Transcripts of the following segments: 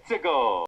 Let's go!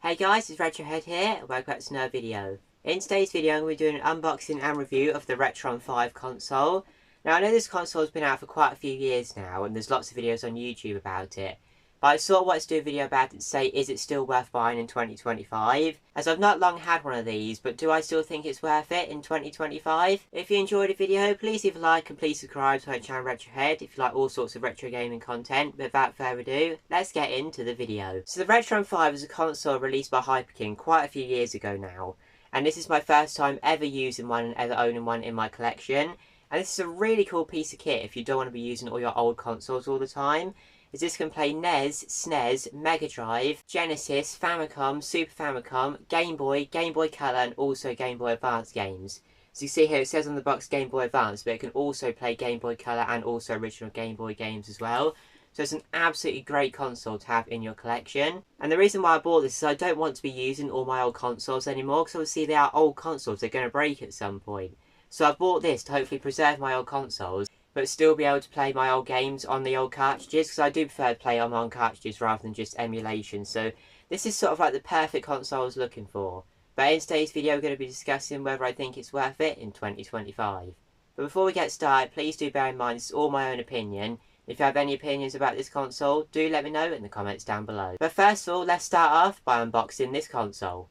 Hey guys, it's RetroN here, and welcome back to another video. In today's video, I'm going to be doing an unboxing and review of the RetroN 5 console. Now, I know this console has been out for quite a few years now, and there's lots of videos on YouTube about it. But I sort of wanted to do a video about it to say, is it still worth buying in 2025? As I've not long had one of these, but do I still think it's worth it in 2025? If you enjoyed the video, please leave a like and please subscribe to my channel RetroN if you like all sorts of retro gaming content. But without further ado, let's get into the video. So the RetroN 5 is a console released by Hyperkin quite a few years ago now. And this is my first time ever using one and ever owning one in my collection. And this is a really cool piece of kit if you don't want to be using all your old consoles all the time. As this can play NES, SNES, Mega Drive, Genesis, Famicom, Super Famicom, Game Boy, Game Boy Color, and also Game Boy Advance games. So you see here it says on the box Game Boy Advance, but it can also play Game Boy Color and also original Game Boy games as well. So it's an absolutely great console to have in your collection. And the reason why I bought this is I don't want to be using all my old consoles anymore, because obviously they are old consoles, they're going to break at some point. So I bought this to hopefully preserve my old consoles, but still be able to play my old games on the old cartridges, because I do prefer to play on my own cartridges rather than just emulation. So this is sort of like the perfect console I was looking for. But in today's video, we're going to be discussing whether I think it's worth it in 2025. But before we get started, please do bear in mind this is all my own opinion. If you have any opinions about this console, do let me know in the comments down below. But first of all, let's start off by unboxing this console.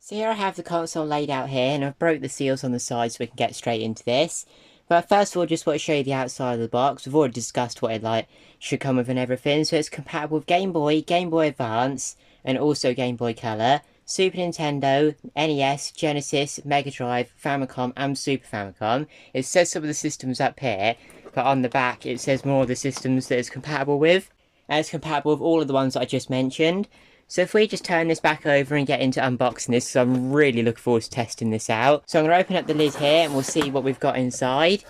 So here I have the console laid out here, and I've broke the seals on the side so we can get straight into this. But first of all, just want to show you the outside of the box. We've already discussed what it should come with and everything. So it's compatible with Game Boy, Game Boy Advance, and also Game Boy Color, Super Nintendo, NES, Genesis, Mega Drive, Famicom, and Super Famicom. It says some of the systems up here, but on the back it says more of the systems that it's compatible with. And it's compatible with all of the ones that I just mentioned. So if we just turn this back over and get into unboxing this, because I'm really looking forward to testing this out. So I'm going to open up the lid here and we'll see what we've got inside.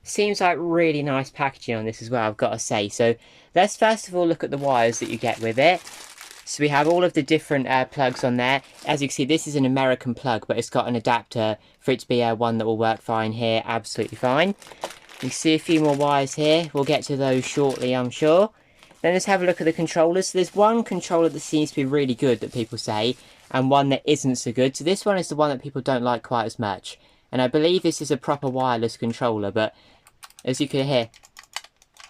Seems like really nice packaging on this as well, I've got to say. So let's first of all look at the wires that you get with it. So we have all of the different plugs on there. As you can see, this is an American plug, but it's got an adapter for it to be one that will work fine here, absolutely fine. You can see a few more wires here. We'll get to those shortly, I'm sure. Then let's have a look at the controllers. So there's one controller that seems to be really good that people say, and one that isn't so good. So this one is the one that people don't like quite as much. And I believe this is a proper wireless controller, but as you can hear,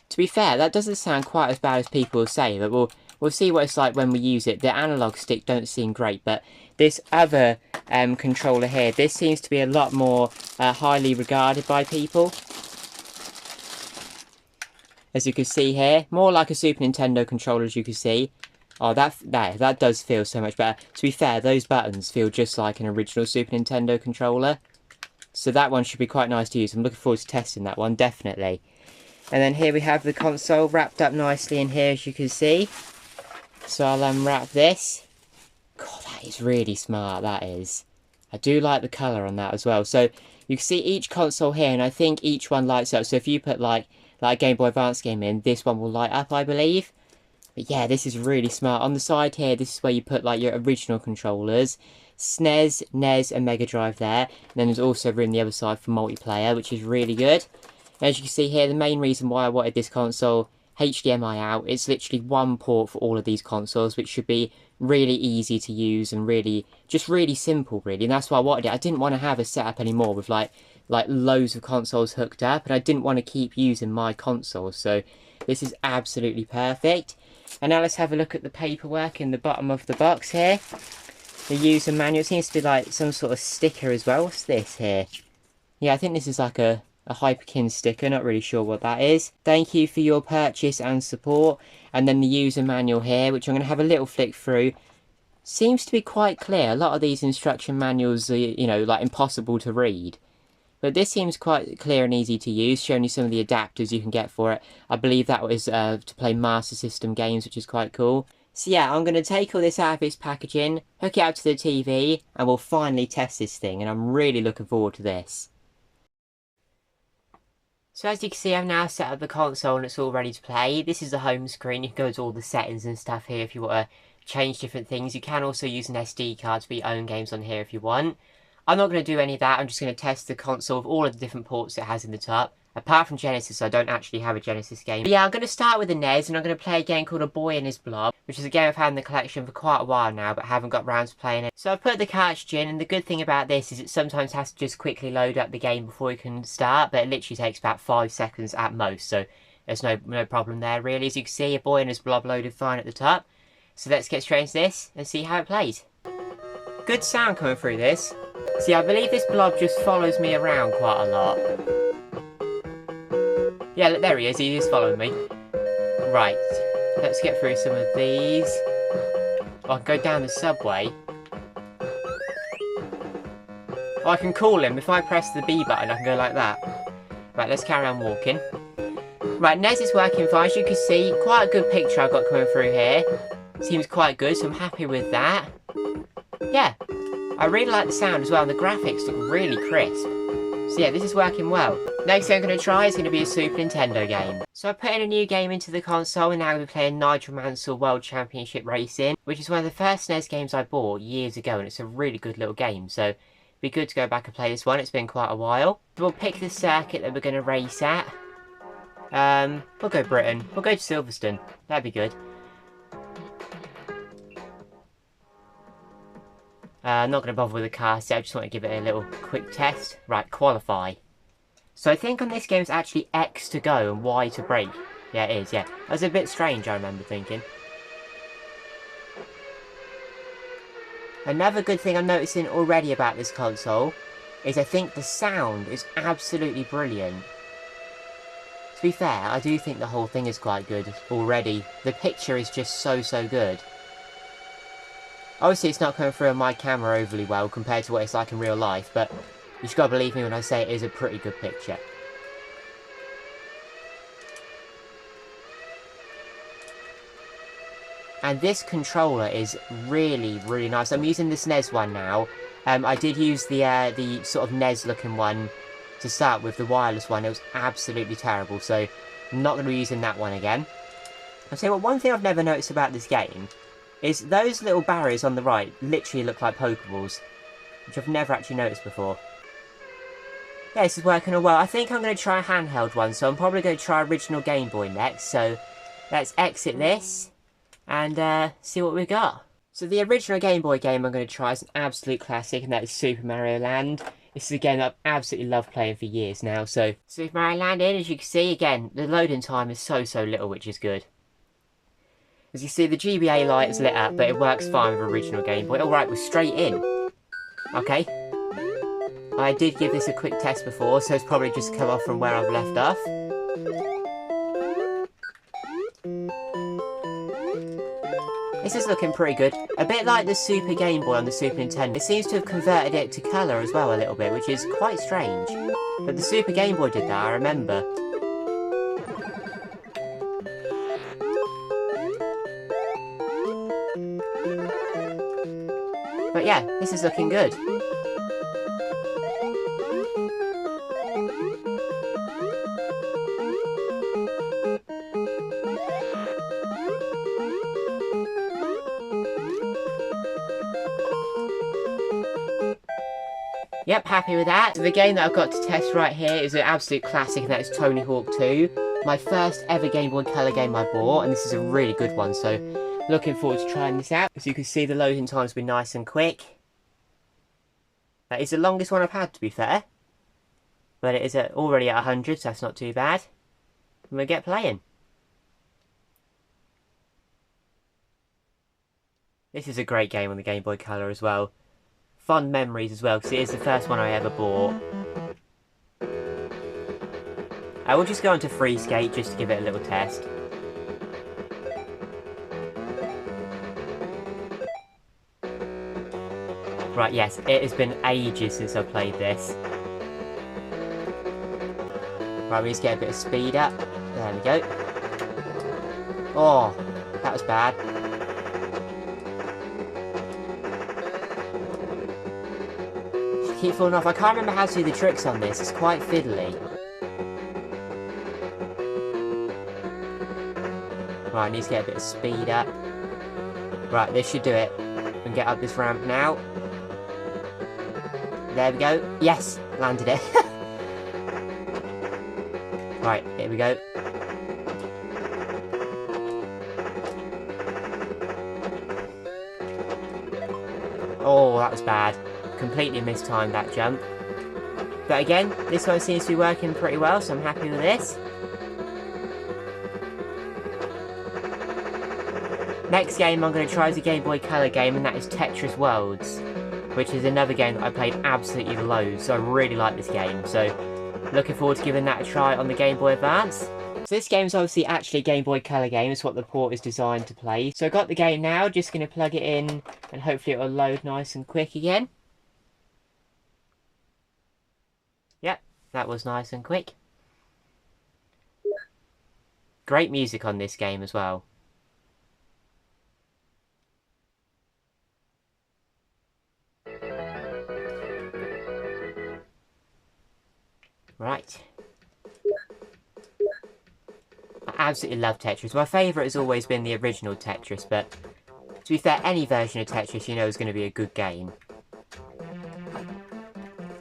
to be fair, that doesn't sound quite as bad as people say, but we'll see what it's like when we use it. The analog stick don't seem great, but this other controller here, this seems to be a lot more highly regarded by people. As you can see here, more like a Super Nintendo controller, as you can see. Oh, that does feel so much better. To be fair, those buttons feel just like an original Super Nintendo controller. So that one should be quite nice to use. I'm looking forward to testing that one, definitely. And then here we have the console wrapped up nicely in here, as you can see. So I'll unwrap this. God, that is really smart, that is. I do like the colour on that as well. So you can see each console here, and I think each one lights up. So if you put like a Game Boy Advance game in, this one will light up, I believe. But yeah, this is really smart. On the side here, this is where you put like your original controllers. SNES, NES, and Mega Drive there. And then there's also room on the other side for multiplayer, which is really good. As you can see here, the main reason why I wanted this console HDMI out, it's literally one port for all of these consoles, which should be really easy to use and really simple, really. And that's why I wanted it. I didn't want to have a setup anymore with like loads of consoles hooked up, and I didn't want to keep using my console, so this is absolutely perfect. And now let's have a look at the paperwork in the bottom of the box here. The user manual seems to be like some sort of sticker as well. What's this here? Yeah, I think this is like a Hyperkin sticker, not really sure what that is. Thank you for your purchase and support. And then the user manual here, which I'm going to have a little flick through. Seems to be quite clear. A lot of these instruction manuals are, you know, like impossible to read. But this seems quite clear and easy to use, showing you some of the adapters you can get for it. I believe that was to play Master System games, which is quite cool. So yeah, I'm going to take all this out of its packaging, hook it up to the TV, and we'll finally test this thing, and I'm really looking forward to this. So as you can see, I've now set up the console and it's all ready to play. This is the home screen. You can go to all the settings and stuff here if you want to change different things. You can also use an SD card to put your own games on here if you want. I'm not going to do any of that. I'm just going to test the console with all of the different ports it has in the top. Apart from Genesis, I don't actually have a Genesis game. But yeah, I'm going to start with the NES, and I'm going to play a game called A Boy and His Blob, which is a game I've had in the collection for quite a while now, but haven't got round to playing it. So I've put the cartridge in, and the good thing about this is it sometimes has to just quickly load up the game before you can start, but it literally takes about 5 seconds at most, so there's no problem there really. As you can see, A Boy and His Blob loaded fine at the top. So let's get straight into this and see how it plays. Good sound coming through this. See, I believe this blob just follows me around quite a lot. Yeah, look, there he is following me. Right, let's get through some of these. Oh, I can go down the subway. Oh, I can call him. If I press the B button, I can go like that. Right, let's carry on walking. Right, NES is working fine. As you can see, quite a good picture I've got coming through here. Seems quite good, so I'm happy with that. Yeah, I really like the sound as well, and the graphics look really crisp. So yeah, this is working well. Next thing I'm going to try is going to be a Super Nintendo game. So I put in a new game into the console, and now I'm going to be playing Nigel Mansell World Championship Racing, which is one of the first SNES games I bought years ago, and it's a really good little game, so it'd be good to go back and play this one. It's been quite a while. We'll pick the circuit that we're going to race at. We'll go Britain. We'll go to Silverstone. That'd be good. I'm not going to bother with the car set, I just want to give it a little quick test. Right, qualify. So I think on this game it's actually X to go and Y to brake. Yeah, it is, yeah. That was a bit strange, I remember thinking. Another good thing I'm noticing already about this console is I think the sound is absolutely brilliant. To be fair, I do think the whole thing is quite good already. The picture is just so good. Obviously, it's not coming through on my camera overly well compared to what it's like in real life, but you just gotta believe me when I say it is a pretty good picture. And this controller is really nice. I'm using the SNES one now. I did use the sort of NES looking one to start with, the wireless one. It was absolutely terrible, so I'm not going to be using that one again. I'll tell you what, one thing I've never noticed about this game is those little barriers on the right literally look like Pokeballs, which I've never actually noticed before. Yeah, this is working all well. I think I'm going to try a handheld one, so I'm probably going to try original Game Boy next. So let's exit this and see what we got. So the original Game Boy game I'm going to try is an absolute classic, and that is Super Mario Land. This is a game that I've absolutely loved playing for years now. So Super Mario Land in, as you can see, again, the loading time is so little, which is good. As you see, the GBA light is lit up, but it works fine with original Game Boy. Alright, we're straight in. Okay. I did give this a quick test before, so it's probably just come off from where I've left off. This is looking pretty good. A bit like the Super Game Boy on the Super Nintendo. It seems to have converted it to colour as well a little bit, which is quite strange. But the Super Game Boy did that, I remember. But yeah, this is looking good. Yep, happy with that. The game that I've got to test right here is an absolute classic, and that is Tony Hawk 2. My first ever Game Boy Color game I bought, and this is a really good one, so looking forward to trying this out. As you can see, the loading time's been nice and quick. That is the longest one I've had, to be fair. But it is already at 100, so that's not too bad. And we'll get playing. This is a great game on the Game Boy Color as well. Fond memories as well, because it is the first one I ever bought. I will just go on to Free Skate just to give it a little test. Right, yes, it has been ages since I've played this. Right, we need to get a bit of speed up. There we go. Oh, that was bad. I keep falling off. I can't remember how to do the tricks on this. It's quite fiddly. Right, I need to get a bit of speed up. Right, this should do it. We can get up this ramp now. There we go. Yes, landed it. Right, here we go. Oh, that was bad. Completely mistimed that jump. But again, this one seems to be working pretty well, so I'm happy with this. Next game I'm going to try is a Game Boy Color game, and that is Tetris Worlds, which is another game that I played absolutely loads, so I really like this game. So, looking forward to giving that a try on the Game Boy Advance. So this game is obviously actually a Game Boy Color game, it's what the port is designed to play. So I got the game now, just going to plug it in, and hopefully it will load nice and quick again. Yep, that was nice and quick. Great music on this game as well. Right. I absolutely love Tetris. My favourite has always been the original Tetris, but to be fair, any version of Tetris you know is going to be a good game.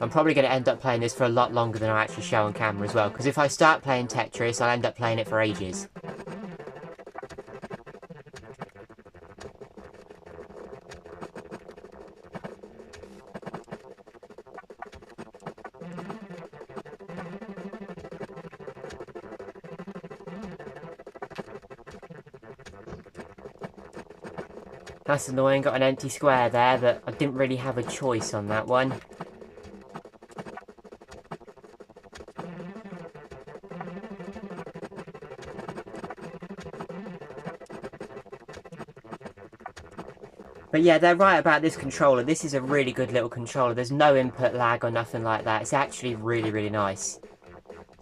I'm probably going to end up playing this for a lot longer than I actually show on camera as well, because if I start playing Tetris, I'll end up playing it for ages. That's annoying, got an empty square there, but I didn't really have a choice on that one. But yeah, they're right about this controller. This is a really good little controller. There's no input lag or nothing like that. It's actually really, really nice.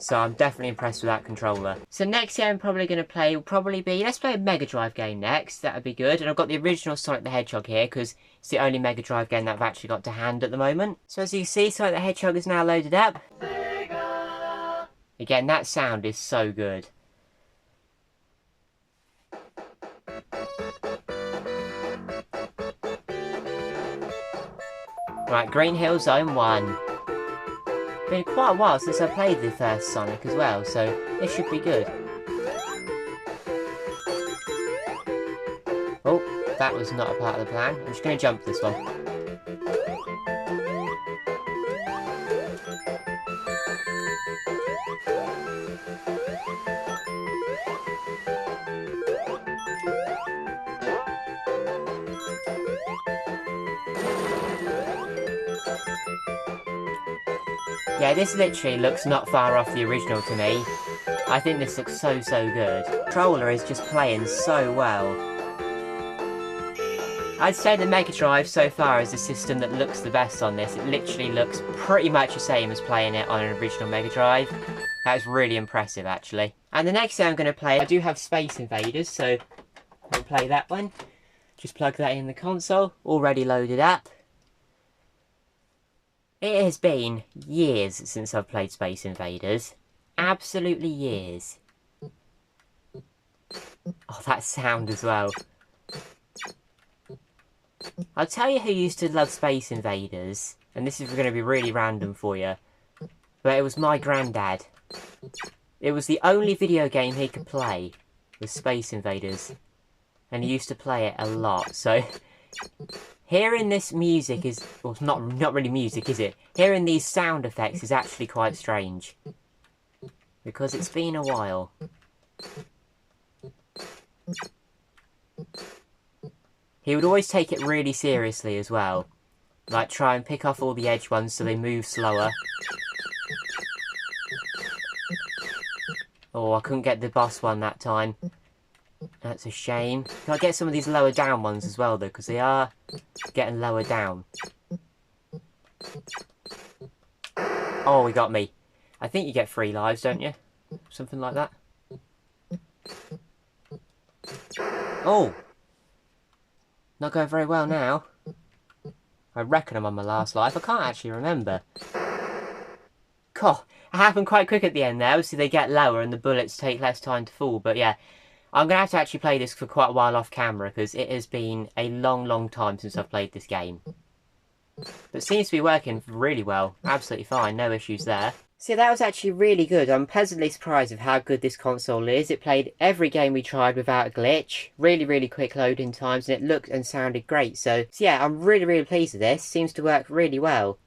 So I'm definitely impressed with that controller. So next game I'm probably going to play will probably be... Let's play a Mega Drive game next. That would be good. And I've got the original Sonic the Hedgehog here, because it's the only Mega Drive game that I've actually got to hand at the moment. So as you can see, Sonic the Hedgehog is now loaded up. Sega! Again, that sound is so good. Right, Green Hill Zone 1. Been quite a while since I played the first Sonic as well, so it should be good. Oh, that was not a part of the plan. I'm just going to jump this one. Yeah, this literally looks not far off the original to me. I think this looks so good. The controller is just playing so well. I'd say the Mega Drive so far is the system that looks the best on this. It literally looks pretty much the same as playing it on an original Mega Drive. That's really impressive, actually. And the next game I'm going to play, I do have Space Invaders, so I'll play that one. Just plug that in the console, already loaded up. It has been years since I've played Space Invaders. Absolutely years. Oh, that sound as well. I'll tell you who used to love Space Invaders, and this is going to be really random for you, but it was my granddad. It was the only video game he could play, was Space Invaders, and he used to play it a lot, so... Hearing this music is... well, not really music, is it? Hearing these sound effects is actually quite strange. Because it's been a while. He would always take it really seriously as well. Like, try and pick off all the edge ones so they move slower. Oh, I couldn't get the boss one that time. That's a shame. Can I get some of these lower down ones as well, though? Because they are getting lower down. Oh, he got me. I think you get 3 lives, don't you? Something like that. Oh! Not going very well now. I reckon I'm on my last life. I can't actually remember. God, it happened quite quick at the end there. Obviously, they get lower and the bullets take less time to fall. But yeah, I'm going to have to actually play this for quite a while off camera, because it has been a long time since I've played this game. But it seems to be working really well. Absolutely fine, no issues there. See, that was actually really good. I'm pleasantly surprised with how good this console is. It played every game we tried without a glitch. Really, really quick loading times, and it looked and sounded great. So yeah, I'm really, really pleased with this. Seems to work really well.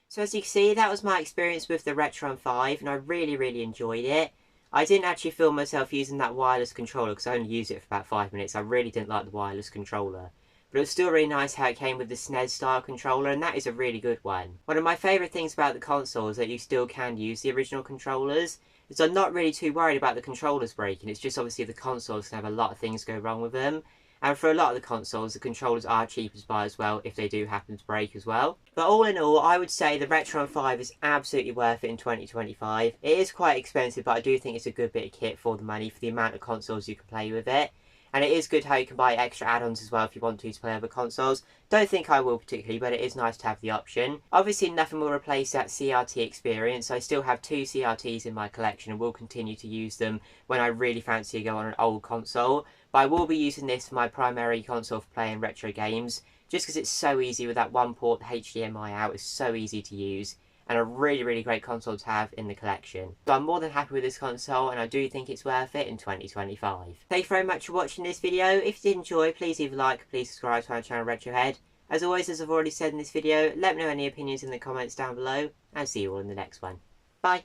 So as you can see, that was my experience with the RetroN 5, and I really, really enjoyed it. I didn't actually film myself using that wireless controller because I only used it for about 5 minutes. I really didn't like the wireless controller. But it was still really nice how it came with the SNES style controller, and that is a really good one. One of my favourite things about the console is that you still can use the original controllers. So I'm not really too worried about the controllers breaking, it's just obviously the consoles can have a lot of things go wrong with them. And for a lot of the consoles, the controllers are cheaper to buy as well if they do happen to break as well. But all in all, I would say the RetroN 5 is absolutely worth it in 2025. It is quite expensive, but I do think it's a good bit of kit for the money for the amount of consoles you can play with it. And it is good how you can buy extra add-ons as well if you want to play other consoles. Don't think I will particularly, but it is nice to have the option. Obviously, nothing will replace that CRT experience. I still have 2 CRTs in my collection and will continue to use them when I really fancy to go on an old console. But I will be using this for my primary console for playing retro games, just because it's so easy with that one port HDMI out. It's so easy to use, and a really, really great console to have in the collection. So I'm more than happy with this console, and I do think it's worth it in 2025. Thank you very much for watching this video. If you did enjoy, please leave a like, please subscribe to our channel RetroHead. As always, as I've already said in this video, let me know any opinions in the comments down below, and see you all in the next one. Bye!